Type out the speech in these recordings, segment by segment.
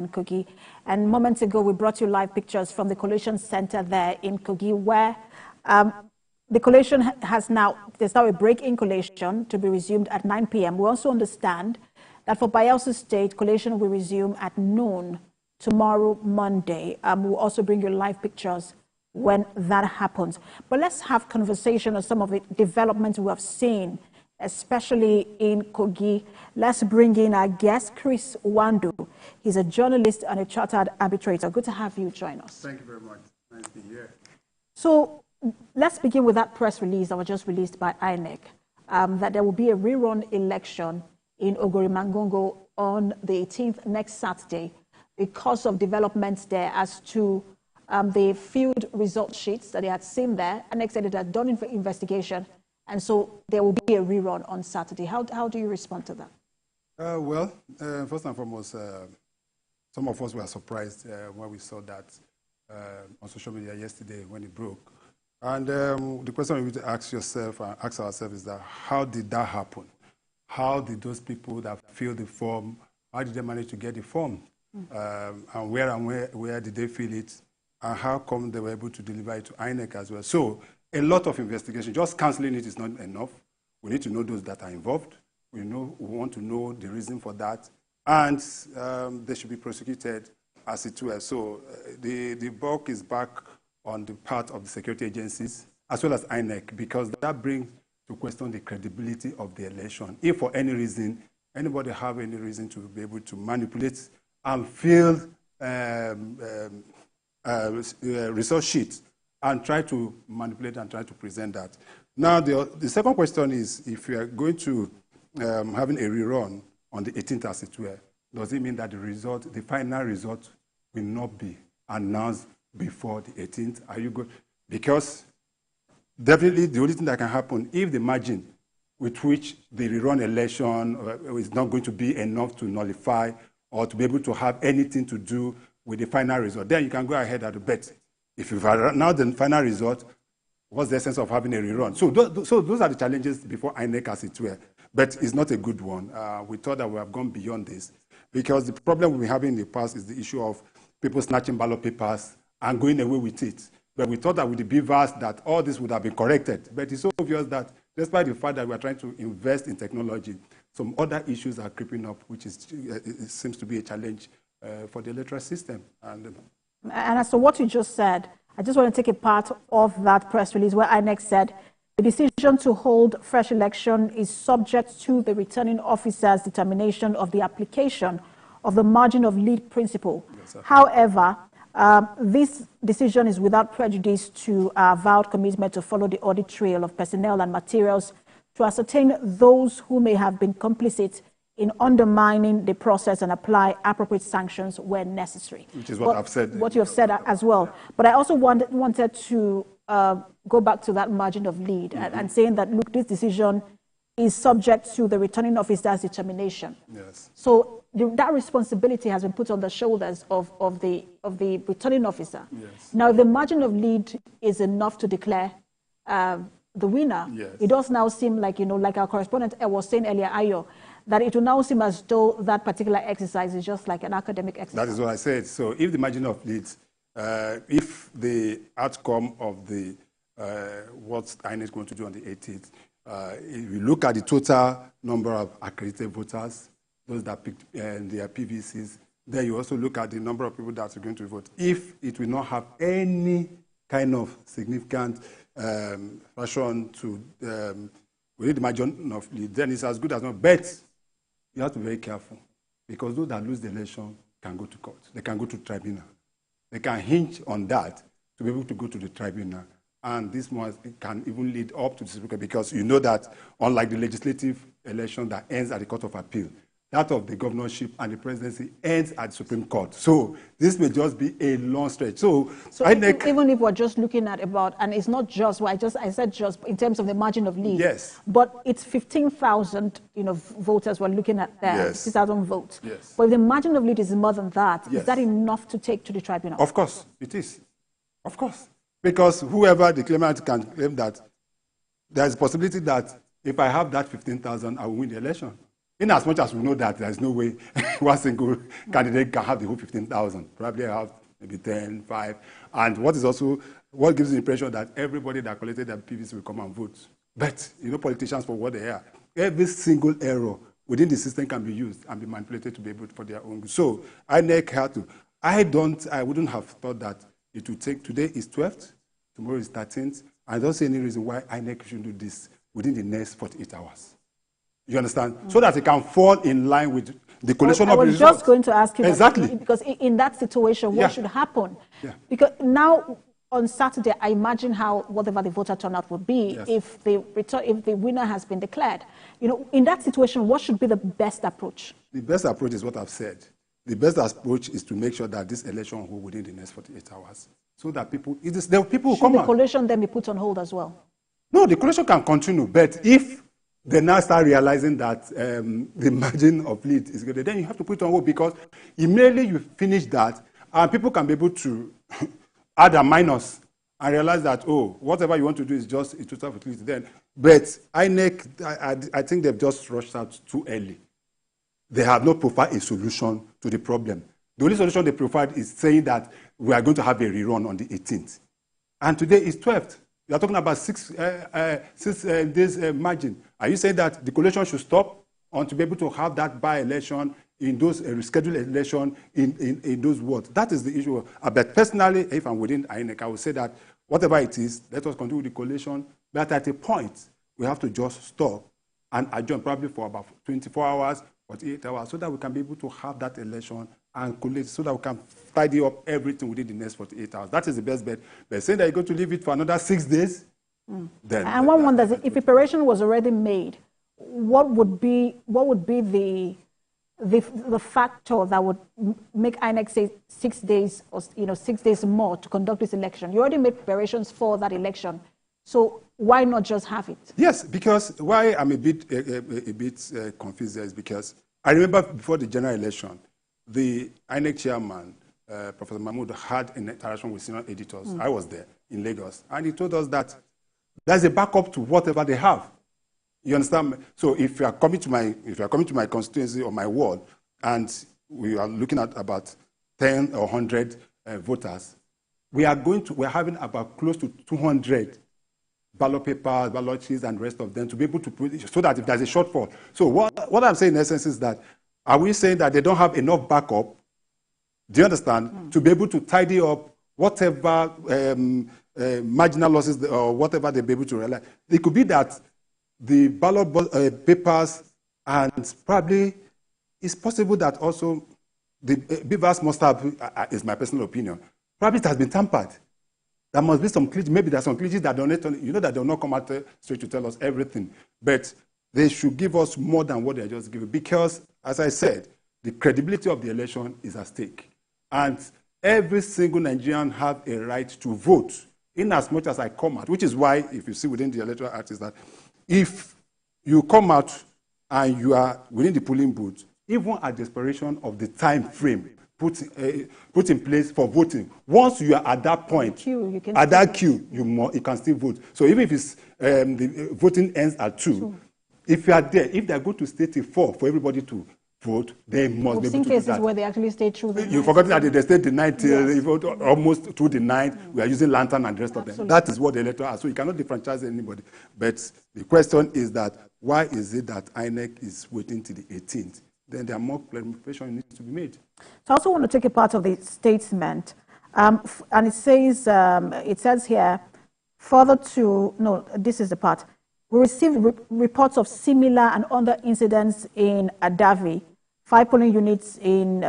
and Kogi. And moments ago, we brought you live pictures from the collation center there in Kogi, where the collation there's now a break in collation to be resumed at 9 p.m. We also understand that for Bayelsa State, collation will resume at noon tomorrow, Monday. We'll also bring you live pictures when that happens. But let's have conversation on some of the developments we have seen, especially in Kogi. Let's bring in our guest, Chris Nwandu. He's a journalist and a chartered arbitrator. Good to have you join us. Thank you very much. Nice to be here. So let's begin with that press release that was just released by INEC, that there will be a rerun election in Ogorimangongo on the 18th, next Saturday, because of developments there as to the field result sheets that they had seen there. INEC said it had done investigation, and so there will be a rerun on Saturday. How do you respond to that? Well, first and foremost, some of us were surprised when we saw that on social media yesterday when it broke. And the question we need to ask yourself and ask ourselves is that how did that happen? How did those people that filled the form, how did they manage to get the form? And where did they fill it? And how come they were able to deliver it to INEC as well? So a lot of investigation. Just cancelling it is not enough. We need to know those that are involved. We want to know the reason for that. And they should be prosecuted as it were. So the bulk is back on the part of the security agencies as well as INEC, because that brings to question the credibility of the election. If for any reason, anybody have any reason to be able to manipulate and fill resource sheets and try to manipulate and try to present that. Now, the second question is, if you are going to having a rerun on the 18th as it were, does it mean that the final result will not be announced before the 18th? Are you good? Because definitely the only thing that can happen, if the margin with which the rerun election is not going to be enough to nullify or to be able to have anything to do with the final result, then you can go ahead and bet. If you've had now the final result, what's the essence of having a rerun? So those are the challenges before INEC as it were. But it's not a good one. We thought that we have gone beyond this, because the problem we've been having in the past is the issue of people snatching ballot papers and going away with it. But we thought that with the BVAS that all this would have been corrected. But it's so obvious that despite the fact that we are trying to invest in technology, some other issues are creeping up, which is, it seems to be a challenge for the electoral system. And as to what you just said, I just want to take a part of that press release where INEC said the decision to hold fresh election is subject to the returning officer's determination of the application of the margin of lead principle. Yes, however, this decision is without prejudice to our vowed commitment to follow the audit trail of personnel and materials to ascertain those who may have been complicit in undermining the process and apply appropriate sanctions where necessary. Which is what I've said. What you have said as well. But I also wanted to go back to that margin of lead and saying that, look, this decision is subject to the returning officer's determination. Yes. So that responsibility has been put on the shoulders of the returning officer. Yes. Now, if the margin of lead is enough to declare the winner, yes, it does now seem like, like our correspondent was saying earlier, Ayo, that it will now seem as though that particular exercise is just like an academic exercise. That is what I said. So if the margin of lead, if the outcome of the what INEC is going to do on the 18th, if you look at the total number of accredited voters, those that picked their PVCs, then you also look at the number of people that are going to vote. If it will not have any kind of significant fashion to within the margin of lead, then it's as good as not. But you have to be very careful, because those that lose the election can go to court. They can go to tribunal. They can hinge on that to be able to go to the tribunal. And this one can even lead up to the Supreme Court, because you know that unlike the legislative election that ends at the Court of Appeal, that of the governorship and the presidency ends at the Supreme Court. So this may just be a long stretch. So even if we're just looking at about, and it's not just what I said just in terms of the margin of lead. Yes. But it's 15,000, voters we're looking at there. Yes. 50,000 votes. Yes. But if the margin of lead is more than that, yes, is that enough to take to the tribunal? Of course, it is. Of course. Because whoever the claimant can claim that there is a possibility that if I have that 15,000, I will win the election. In as much as we know that there is no way one single candidate can have the whole 15,000, probably have maybe 10, 5. And what gives the impression that everybody that collected their PVC will come and vote. But, politicians, for what they are, every single error within the system can be used and be manipulated to be able for their own good. So INEC had to. I wouldn't have thought that it would take, today is 12th, tomorrow is 13th. I don't see any reason why INEC should do this within the next 48 hours. You understand? So that it can fall in line with the collation of results. I was just going to ask you exactly that, because in that situation, what should happen? Yeah. Because now on Saturday, I imagine how whatever the voter turnout would be if the winner has been declared. In that situation, what should be the best approach? The best approach is what I've said. The best approach is to make sure that this election will hold within the next 48 hours, so that people will come out. Should the collation then be put on hold as well? No, the collation can continue, but if they now start realizing that the margin of lead is good, then you have to put it on hold, because immediately you finish that, and people can be able to add a minus and realize that, whatever you want to do is just a total fertility then. But INEC, I think they've just rushed out too early. They have not provided a solution to the problem. The only solution they provide is saying that we are going to have a rerun on the 18th. And today is 12th. You are talking about 6 days margin. Are you saying that the collation should stop on to be able to have that by-election in those rescheduled election in those wards? That is the issue. But personally, if I'm within INEC, I would say that whatever it is, let us continue with the collation. But at a point, we have to just stop and adjourn probably for about 24 hours, 48 hours, so that we can be able to have that election and collate, so that we can tidy up everything within the next 48 hours. That is the best bet. But saying that you're going to leave it for another 6 days, then... And one wonders, if preparation was already made, what would be the factor that would make INEC say 6 days or 6 days more to conduct this election? You already made preparations for that election, so why not just have it? Yes, because why I'm a bit confused there is because I remember before the general election, the INEC chairman, Professor Mahmoud, had an interaction with senior editors. I was there in Lagos, and he told us that there's a backup to whatever they have. You understand? So if you are coming to my constituency or my ward, and we are looking at about 10 or 100 voters, we're having about close to 200 ballot papers, ballot sheets, and the rest of them to be able to put it, so that if there's a shortfall. So what I'm saying in essence is that, are we saying that they don't have enough backup, do you understand, to be able to tidy up whatever marginal losses or whatever they'll be able to realize? It could be that the ballot papers, and probably it's possible that also the Beavers must have, is my personal opinion, probably it has been tampered. There must be some glitches. Maybe there are some glitches that don't, that they'll not come out straight to tell us everything. But they should give us more than what they're just giving. Because, as I said, the credibility of the election is at stake. And every single Nigerian have a right to vote, in as much as I come out, which is why, if you see within the Electoral Act, is that if you come out and you are within the polling booth, even at the expiration of the time frame put in place for voting, once you are at that point, you can still vote. So even if it's, the voting ends at 2, if you are there, if they are going to stay till 4 for everybody to vote, they must be able to do that. We've seen cases where they actually stay through the night. You've forgotten that they stayed the night till almost through the night. We are using lantern and the rest of them. That is what the electoral are. So you cannot defranchise anybody. But the question is that, why is it that INEC is waiting till the 18th? Then there are more clarification needs to be made. So I also want to take a part of the statement. And it says here, further to, no, this is the part. We received reports of similar and other incidents in Adavi, 5 polling units in,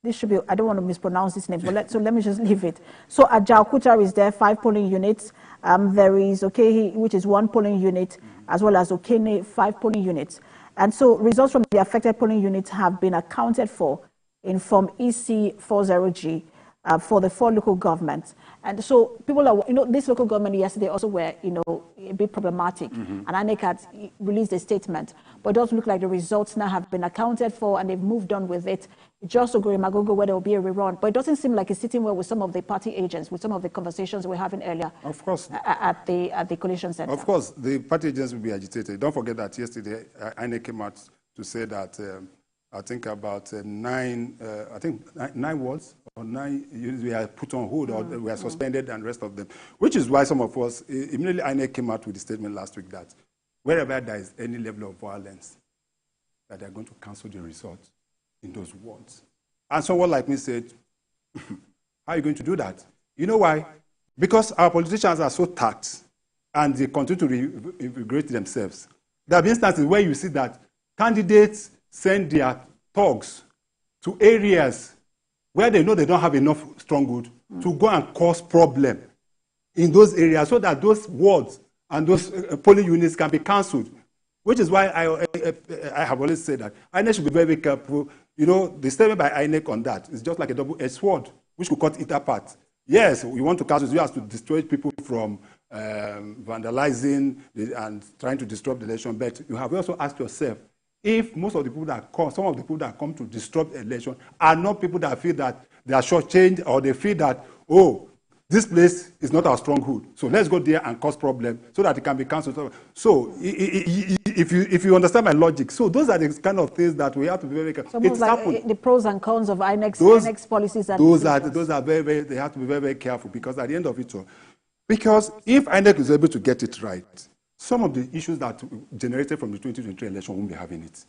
this should be, I don't want to mispronounce this name, but so let me just leave it. So Ajaokuta is there, 5 polling units. There is Okehi, which is 1 polling unit, as well as Okene, 5 polling units. And so results from the affected polling units have been accounted for in Form EC40G for the 4 local governments. And so people are, this local government yesterday also were, a bit problematic. And INEC had released a statement. But it does look like the results now have been accounted for and they've moved on with it. Just Ogori Magogo, where there will be a rerun. But it doesn't seem like it's sitting well with some of the party agents, with some of the conversations we were having earlier. Of course. At the coalition center. Of course, the party agents will be agitated. Don't forget that yesterday, INEC came out to say that I think about nine wards or 9 we are put on hold or we are suspended and the rest of them, which is why some of us, immediately INEC came out with the statement last week that wherever there is any level of violence, that they are going to cancel the results in those wards. And someone like me said, how are you going to do that? You know why? Because our politicians are so taxed and they continue to reinvigorate themselves. There are instances where you see that candidates send their thugs to areas where they know they don't have enough stronghold to go and cause problem in those areas so that those wards and those polling units can be cancelled. Which is why I have always said that INEC should be very, very careful. You know, the statement by INEC on that is just like a double-edged sword, which could cut it apart. Yes, we want to cancel, you have to discourage people from vandalizing and trying to disrupt the election, but you have also asked yourself, if most of the people that come, some of the people that come to disrupt the election are not people that feel that they are shortchanged or they feel that, oh, this place is not our stronghold, so let's go there and cause problem so that it can be cancelled. So if you understand my logic, so those are the kind of things that we have to be very careful. It's like the pros and cons of INEC's policies. Those are very, very, they have to be very, very careful, because at the end of it all, because if INEC is able to get it right, some of the issues that generated from the 2023 election won't be having it.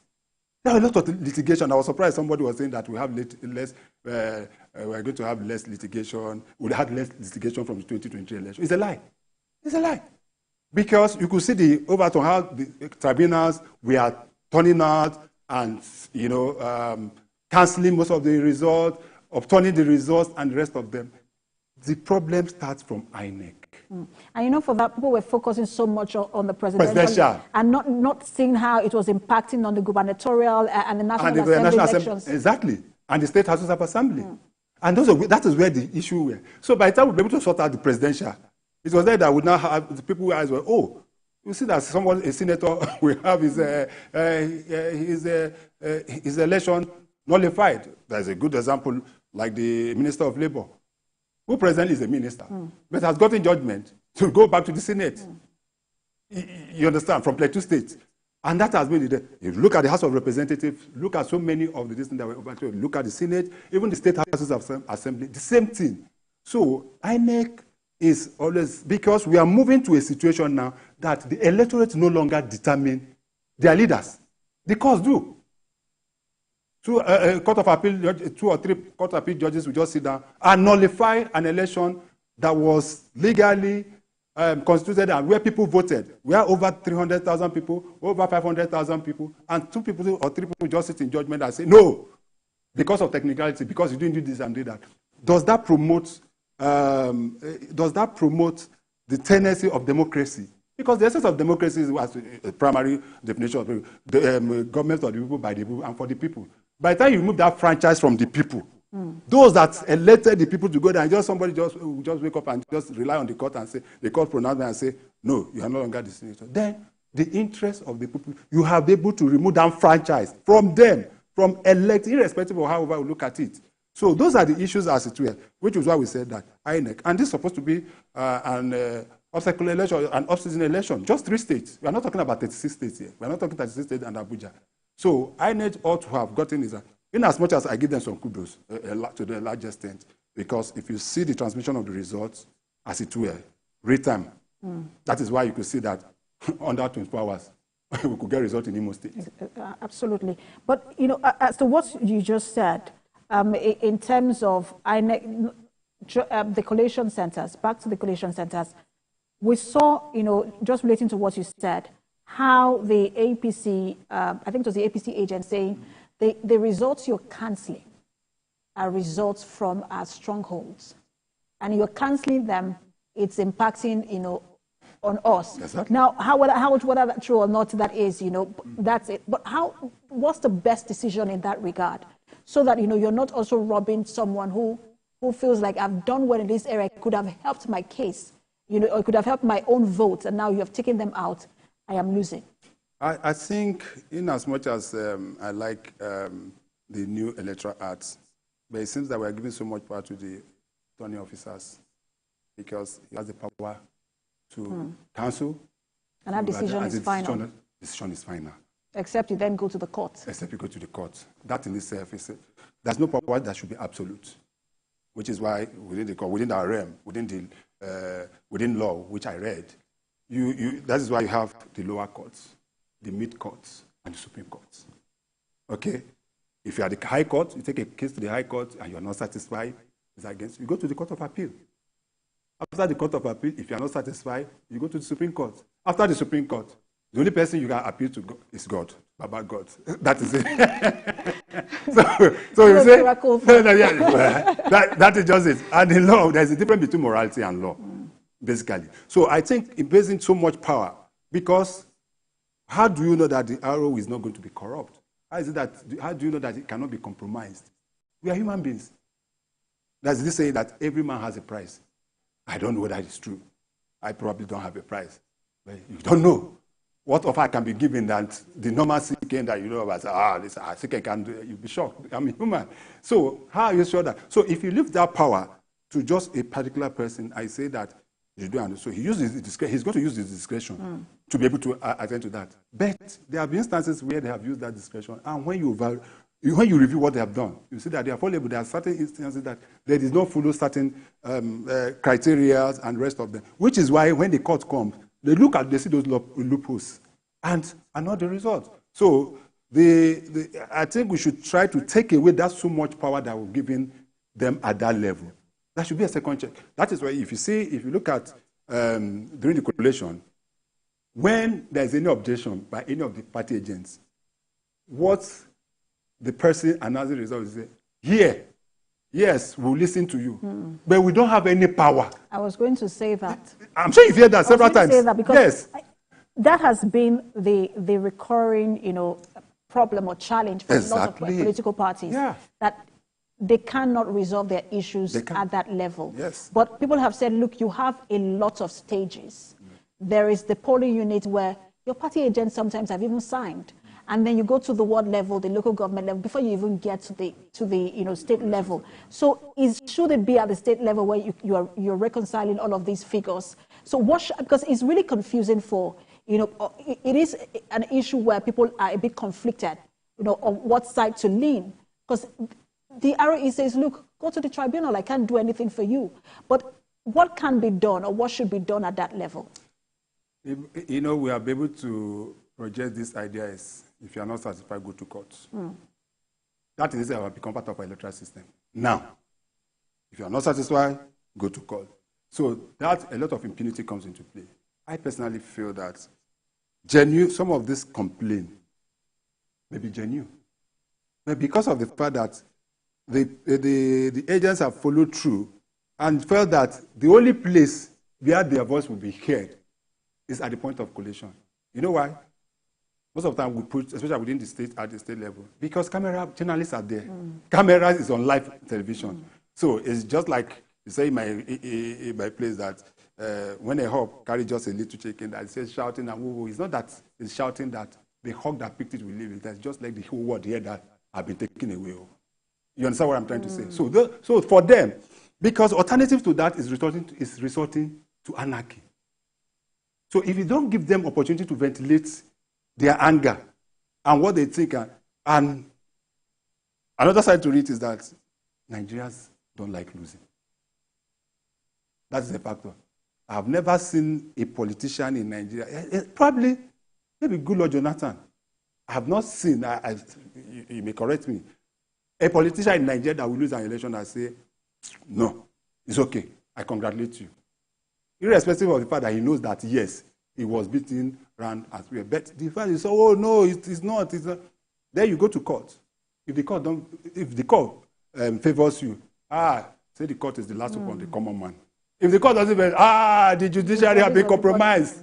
There are a lot of litigation. I was surprised somebody was saying that we have less, we're going to have less litigation. We had less litigation from the 2023 election. It's a lie. It's a lie. Because you could see the overturn, how the tribunals we are turning out and, you know, cancelling most of the results, upturning the results and the rest of them. The problem starts from INEC. And you know, for that, people were focusing so much on the presidential and not seeing how it was impacting on the gubernatorial and the National Assembly elections. Exactly. And the State Houses of Assembly. And that is where the issue were. So by the time we were able to sort out the presidential, it was there that would now have the people who eyes were, oh, you see that someone, a senator, will have his election nullified. There's a good example, like the Minister of Labour, who presently is a minister, but has gotten judgment to go back to the Senate. You understand, from Plateau State. And that has been if you look at the House of Representatives, look at so many of the things that were over to look at the Senate, even the State Houses of Assembly, the same thing. So INEC is always, because we are moving to a situation now that the electorate no longer determine their leaders. The courts do. Two Court of Appeal, 2 or 3 Court of Appeal judges will just sit down and nullify an election that was legally constituted and where people voted. We are over 300,000 people, over 500,000 people, and 2 people or 3 people just sit in judgment and say, no, because of technicality, because you didn't do this and do that. Does that promote the tendency of democracy? Because the essence of democracy is a primary definition of the government of the people, by the people, and for the people. By the time you remove that franchise from the people, those that elected the people to go there, and just somebody just wake up and just rely on the court and say, the court pronouncement and say, no, you are no longer the senator. Then the interest of the people, you have been able to remove that franchise from them, from elect, irrespective of however we look at it. So those are the issues as it were, which is why we said that INEC, and this is supposed to be an obstacle election, an off-season election, just 3 states. We are not talking about 36 states here. We are not talking 36 states and Abuja. So INEC ought to have gotten this, in as much as I give them some kudos to the largest extent, because if you see the transmission of the results, as it were, real time, that is why you could see that under 24 hours, we could get results in Imo State. Absolutely. But, you know, as to what you just said, in terms of INEC, the collation centers, back to the collation centers, we saw, you know, just relating to what you said, how the APC, I think it was the APC agent saying, the results you're cancelling are results from our strongholds. And you're cancelling them, it's impacting, you know, on us. Exactly. Now, whether that's true or not, that is, you know, that's it. But what's the best decision in that regard? So that, you know, you're not also robbing someone who feels like I've done well in this area, it could have helped my case, you know, or it could have helped my own vote, and now you have taken them out, I am losing. I think, in as much as I like the new electoral acts, but it seems that we're giving so much power to the returning officers because he has the power to cancel. And that decision is final. Decision is final. Except you then go to the court. Except you go to the court. That in itself is, there's no power that should be absolute, which is why within the court, within our realm, within law, which I read, that is why you have the lower courts, the mid courts, and the Supreme Courts. Okay? If you are the High Court, you take a case to the High Court and you are not satisfied, it's against you go to the Court of Appeal. After the Court of Appeal, if you are not satisfied, you go to the Supreme Court. After the Supreme Court, the only person you can appeal to is God, Baba God. That is it. so you say, that is just it. And in law, there's a difference between morality and law, basically. So I think it basing so much power, because how do you know that the arrow is not going to be corrupt? How do you know that it cannot be compromised? We are human beings. There's this saying that every man has a price. I don't know whether it's true. I probably don't have a price. But you don't know what offer can be given that the normal seeking that you know about, this seeking can do, you'll be shocked. I'm human. So how are you sure that? So if you leave that power to just a particular person, I say that you do understand. So he uses his discretion. He's going to use his discretion to be able to attend to that. But there have been instances where they have used that discretion, and when you review what they have done, you see that they are fallible. There are certain instances that they did not follow certain criteria and the rest of them, which is why when the court comes, they see those loopholes and not the result. So I think we should try to take away that so much power that we're giving them at that level. That should be a second check. That is why if you look at during the collation, when there's any objection by any of the party agents, what the person announcing the result is say, here, yes, we'll listen to you, but we don't have any power. I was going to say that. I'm sure you've heard that several times. Say that because yes. That has been the recurring, problem or challenge for lots of political parties. Yeah. That they cannot resolve their issues at that level. Yes. But people have said, look, you have a lot of stages. There is the polling unit where your party agents sometimes have even signed. And then you go to the ward level, the local government level, before you even get to the state level. So should it be at the state level where you're reconciling all of these figures? So because it's really confusing for, it is an issue where people are a bit conflicted, on what side to lean. Because the ROE says, look, go to the tribunal, I can't do anything for you. But what can be done or what should be done at that level? We are able to project this idea is, if you are not satisfied, go to court. That is how become part of our electoral system. Now, if you are not satisfied, go to court. So that a lot of impunity comes into play. I personally feel that some of this complaint may be genuine. But because of the fact that the agents have followed through and felt that the only place where their voice will be heard is at the point of collation. You know why? Most of the time we put, especially within the state, at the state level, because journalists are there. Cameras is on live television. So it's just like you say in my place that when a hawk carries just a little chicken that says shouting and woo-woo, it's not that it's shouting that the hawk that picked it will leave it. That's just like the whole world here that have been taken away. You understand what I'm trying to say? So for them, because alternative to that is resorting to anarchy. So if you don't give them opportunity to ventilate their anger and what they think, and another side to it is that Nigerians don't like losing. That's the factor. I've never seen a politician in Nigeria, probably maybe Goodluck Jonathan. I have not seen, you may correct me, a politician in Nigeria that will lose an election and say, no, it's okay, I congratulate you. Irrespective of the fact that he knows that, yes, he was beaten around as well. But the fact is, oh, no, it's not. Then you go to court. If the court favors you, say the court is the last one, the common man. If the court doesn't favor, the judiciary have been compromised.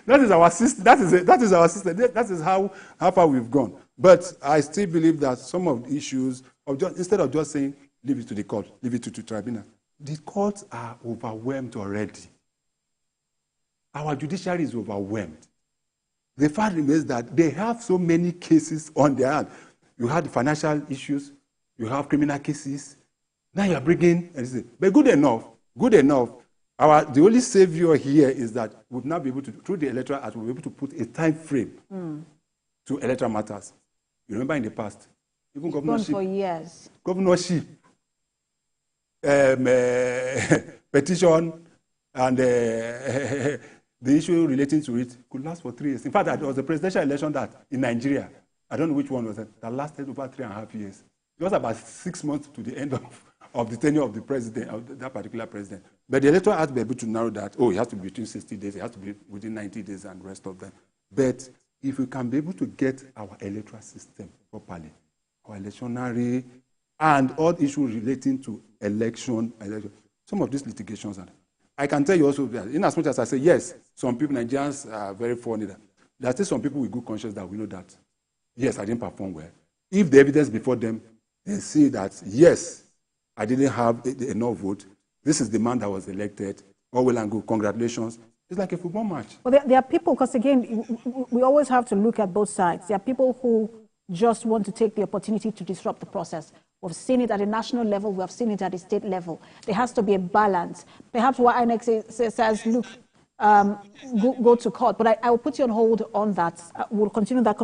That is our system. That is our system. That is how far we've gone. But I still believe that some of the issues, instead of just saying, leave it to the court, leave it to the tribunal, the courts are overwhelmed already. Our judiciary is overwhelmed. The fact remains that they have so many cases on their hand. You have the financial issues, you have criminal cases. Now you are bringing, but good enough. The only savior here is that we'll now be able to, through the electoral act, we'll be able to put a time frame to electoral matters. You remember in the past, even governorship, for years. Governorship, petition, and the issue relating to it could last for 3 years. In fact, there was a presidential election that in Nigeria, I don't know which one was it, that lasted over 3.5 years. It was about 6 months to the end of the tenure of the president, of that particular president. But the electoral had to be able to narrow that, it has to be between 60 days, it has to be within 90 days and the rest of them. But if we can be able to get our electoral system properly, our electionary, and all issues relating to election, some of these litigations, I can tell you also that, in as much as I say, yes, some people, Nigerians are very funny, there are still some people with good conscience that we know that, yes, I didn't perform well. If the evidence before them, they see that, yes, I didn't have enough vote, this is the man that was elected, all well and good, congratulations. It's like a football match. Well, there are people, because again, we always have to look at both sides. There are people who just want to take the opportunity to disrupt the process. We've seen it at a national level, we have seen it at a state level. There has to be a balance. Perhaps what INEC says, look, go to court. But I will put you on hold on that. We'll continue that conversation.